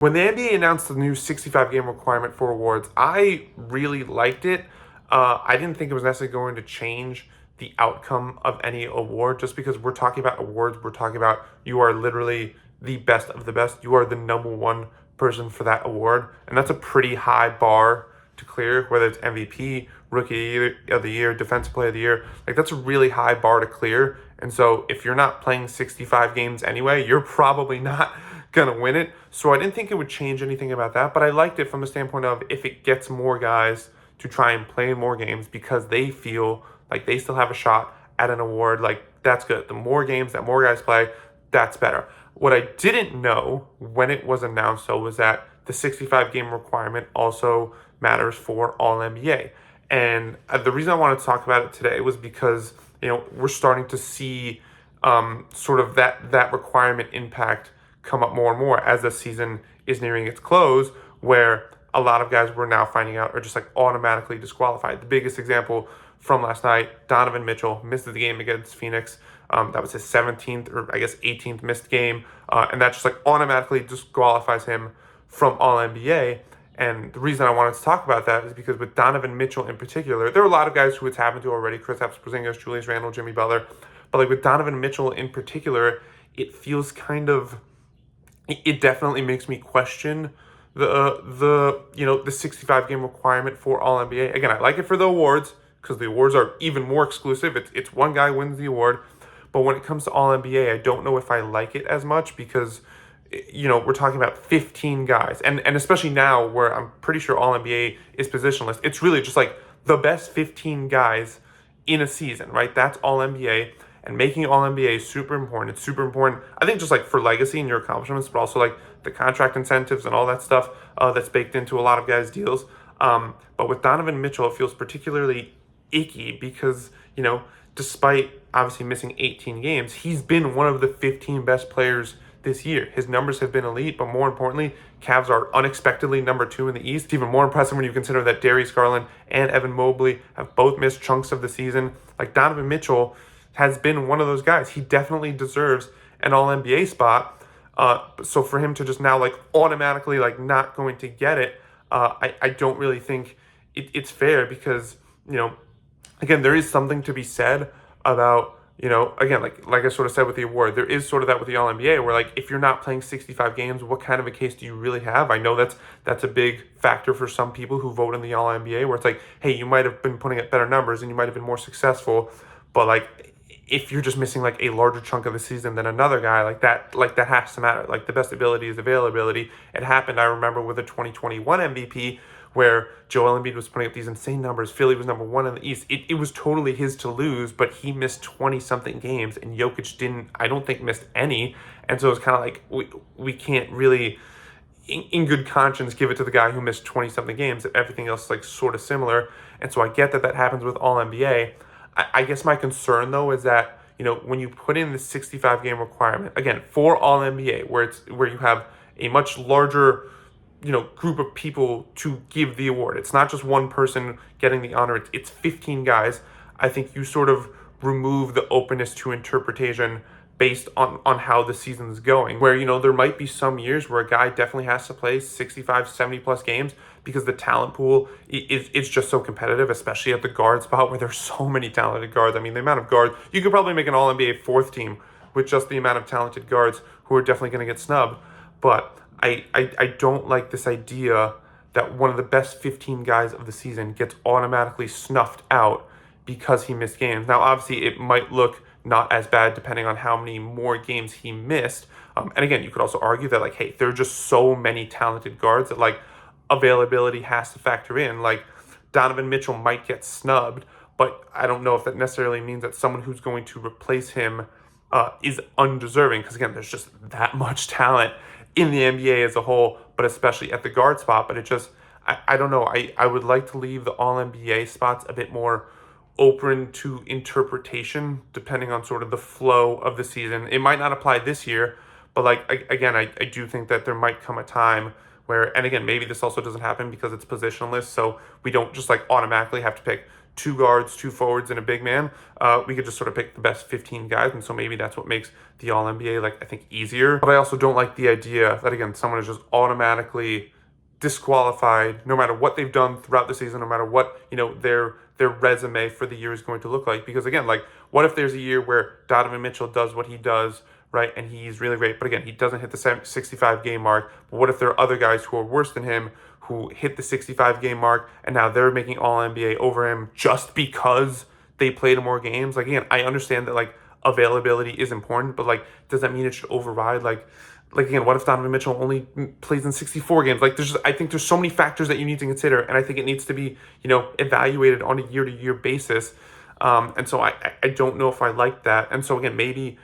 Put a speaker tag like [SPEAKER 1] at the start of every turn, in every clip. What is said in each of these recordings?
[SPEAKER 1] When the NBA announced the new 65 game requirement for awards, I really liked it. I didn't think it was necessarily going to change the outcome of any award just because we're talking about awards. We're talking about you are literally the best of the best. You are the number one person for that award. And that's a pretty high bar to clear, whether it's MVP, Rookie of the Year, Defensive Player of the Year. Like, that's a really high bar to clear. And so if you're not playing 65 games anyway, you're probably not going to win it. So I didn't think it would change anything about that, but I liked it from the standpoint of if it gets more guys to try and play more games because they feel like they still have a shot at an award, like that's good. The more games that more guys play, that's better. What I didn't know when it was announced, though, was that the 65 game requirement also matters for All NBA. And the reason I wanted to talk about it today was because, we're starting to see sort of that requirement impact come up more and more as the season is nearing its close, where a lot of guys we're now finding out are just like automatically disqualified. The biggest example from last night, Donovan Mitchell missed the game against Phoenix. That was his 17th or I guess 18th missed game. And that just like automatically disqualifies him from All NBA. And the reason I wanted to talk about that is because with Donovan Mitchell in particular, there are a lot of guys who it's happened to already: Kristaps Porzingis, Julius Randle, Jimmy Butler. But like with Donovan Mitchell in particular, it feels it definitely makes me question the 65 game requirement for All NBA. Again, I like it for the awards because the awards are even more exclusive. It's one guy wins the award, but when it comes to All NBA, I don't know if I like it as much because we're talking about 15 guys, and especially now where I'm pretty sure All NBA is positionless. It's really just like the best 15 guys in a season, right? That's All NBA. And making All NBA is super important. It's super important, I think, just like for legacy and your accomplishments, but also like the contract incentives and all that stuff that's baked into a lot of guys' deals. But with Donovan Mitchell, it feels particularly icky because, despite obviously missing 18 games, he's been one of the 15 best players this year. His numbers have been elite, but more importantly, Cavs are unexpectedly number 2 in the East. It's even more impressive when you consider that Darius Garland and Evan Mobley have both missed chunks of the season. Like, Donovan Mitchell has been one of those guys. He definitely deserves an All NBA spot. So for him to just now like automatically like not going to get it, I don't really think it's fair because again, there is something to be said about again, like I sort of said with the award, there is sort of that with the All NBA where like if you're not playing 65 games, what kind of a case do you really have? I know that's a big factor for some people who vote in the All NBA, where it's like, hey, you might have been putting up better numbers and you might have been more successful, but like if you're just missing like a larger chunk of the season than another guy, like that has to matter. Like the best ability is availability. It happened, I remember, with the 2021 MVP where Joel Embiid was putting up these insane numbers. Philly was number 1 in the East. It was totally his to lose, but he missed 20-something games, and Jokic didn't, I don't think, missed any. And so it's kind of like we can't really, in good conscience, give it to the guy who missed 20-something games if everything else is like sort of similar. And so I get that happens with All NBA. I guess my concern, though, is that, when you put in the 65 game requirement, again, for All NBA, where you have a much larger, group of people to give the award. It's not just one person getting the honor. It's 15 guys. I think you sort of remove the openness to interpretation based on how the season is going, where, there might be some years where a guy definitely has to play 65, 70 plus games because the talent pool is just so competitive, especially at the guard spot where there's so many talented guards. I mean, the amount of guards, you could probably make an All NBA 4th team with just the amount of talented guards who are definitely going to get snubbed. But I don't like this idea that one of the best 15 guys of the season gets automatically snuffed out because he missed games. Now, obviously, it might look not as bad depending on how many more games he missed. And again, you could also argue that, like, hey, there are just so many talented guards that, like, availability has to factor in. Like, Donovan Mitchell might get snubbed, but I don't know if that necessarily means that someone who's going to replace him is undeserving. Because, again, there's just that much talent in the NBA as a whole, but especially at the guard spot. But it just, I don't know. I would like to leave the All NBA spots a bit more open to interpretation depending on sort of the flow of the season. It might not apply this year, but like again, I do think that there might come a time where, and again, maybe this also doesn't happen because it's positionless, so we don't just like automatically have to pick 2 guards, 2 forwards, and a big man, we could just sort of pick the best 15 guys. And so maybe that's what makes the All NBA, like, I think, easier. But I also don't like the idea that, again, someone is just automatically disqualified no matter what they've done throughout the season, no matter what, their resume for the year is going to look like. Because again, like, what if there's a year where Donovan Mitchell does what he does, right, and he's really great, but again, he doesn't hit the 65 game mark? But what if there are other guys who are worse than him who hit the 65 game mark, and now they're making All NBA over him just because they played more games? Like, again, I understand that, like, availability is important, but, like, does that mean it should override, like again, what if Donovan Mitchell only plays in 64 games? Like, I think there's so many factors that you need to consider, and I think it needs to be, evaluated on a year-to-year basis. And so I don't know if I like that. And so again, maybe,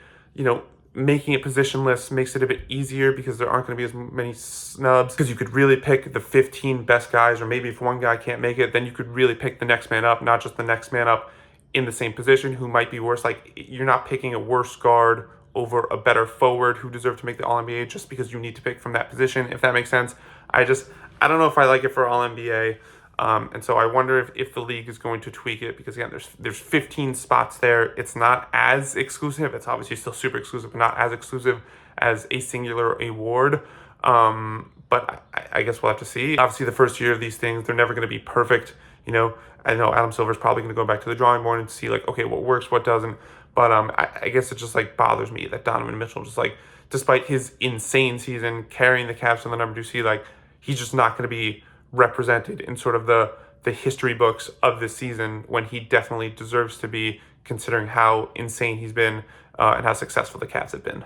[SPEAKER 1] making it positionless makes it a bit easier because there aren't going to be as many snubs, because you could really pick the 15 best guys, or maybe if one guy can't make it, then you could really pick the next man up, not just the next man up in the same position who might be worse. Like, you're not picking a worse guard over a better forward who deserve to make the All-NBA just because you need to pick from that position, if that makes sense. I don't know if I like it for All-NBA. And so I wonder if the league is going to tweak it, because again, there's 15 spots there. It's not as exclusive. It's obviously still super exclusive, but not as exclusive as a singular award. But I guess we'll have to see. Obviously, the first year of these things, they're never going to be perfect. I know Adam Silver's probably going to go back to the drawing board and see, like, okay, what works, what doesn't. But I guess it just, like, bothers me that Donovan Mitchell, just, like, despite his insane season carrying the Cavs to the number 2 seed, like, he's just not going to be represented in sort of the history books of this season, when he definitely deserves to be, considering how insane he's been and how successful the Cavs have been.